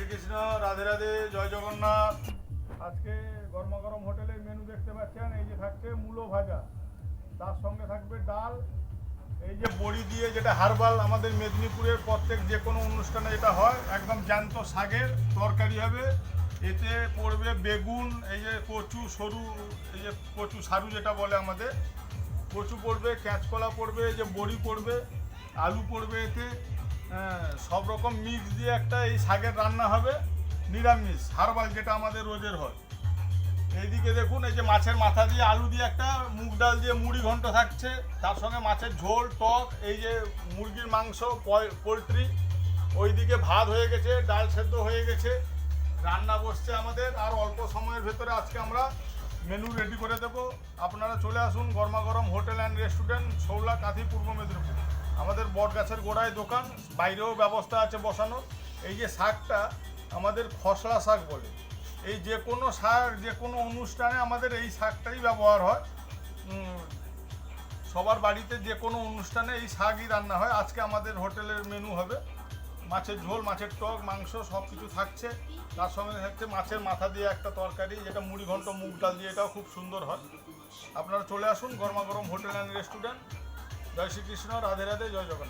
শ্রীকৃষ্ণ, রাধে রাধে, জয় জগন্নাথ। আজকে গরমা গরম হোটেলের মেনু দেখতে পাচ্ছেন। এই যে থাকছে মূলো ভাজা, তার সঙ্গে থাকবে ডাল, এই যে বড়ি দিয়ে, যেটা হার্বাল আমাদের মেদিনীপুরের প্রত্যেক যে কোনো অনুষ্ঠানে যেটা হয়, একদম জ্যান্ত শাকের তরকারি হবে। এতে পড়বে বেগুন, এই যে কচু সরু, এই যে কচু সারু যেটা বলে আমাদের, কচু পড়বে, কাঁচকলা পড়বে, এই যে বড়ি পড়বে, আলু পড়বে এতে। সব রকম মিক্স দিয়ে একটা এই শাকের রান্না হবে, নিরামিষ হার্বাল যেটা আমাদের রোজের হয়। এইদিকে দেখুন, এই যে মাছের মাথা দিয়ে আলু দিয়ে একটা মুগ ডাল দিয়ে মুড়ি ঘন্ট থাকছে, তার সঙ্গে মাছের ঝোল, টক, এই যে মুরগির মাংস, পোলট্রি। ওইদিকে ভাত হয়ে গেছে, ডাল সেদ্ধ হয়ে গেছে, রান্না বসছে আমাদের। আর অল্প সময়ের ভেতরে আজকে আমরা মেনু রেডি করে দেব। আপনারা চলে আসুন গরমা গরম hotel and restaurant, Shaula, Kanthi, পূর্ব মেদিনীপুর। আমাদের বট গাছের গোড়ায় দোকান, বাইরেও ব্যবস্থা আছে বসানোর। এই যে শাকটা আমাদের খসড়া শাক বলে। এই যে কোনো শাক, যে কোনো অনুষ্ঠানে আমাদের এই শাকটাই ব্যবহার হয়। সবার বাড়িতে যে কোনো অনুষ্ঠানে এই শাকই রান্না হয়। আজকে আমাদের হোটেলের মেনু হবে মাছের ঝোল, মাছের টক, মাংস সব কিছু থাকছে। তার সঙ্গে থাকছে মাছের মাথা দিয়ে একটা তরকারি, যেটা মুড়ি ঘন্ট মুগ ডাল দিয়ে, এটাও খুব সুন্দর হয়। আপনারা চলে আসুন গরমা গরম হোটেল অ্যান্ড রেস্টুরেন্ট। জয় শ্রীকৃষ্ণ, রাধে রাধে, জয় জগন্নাথ।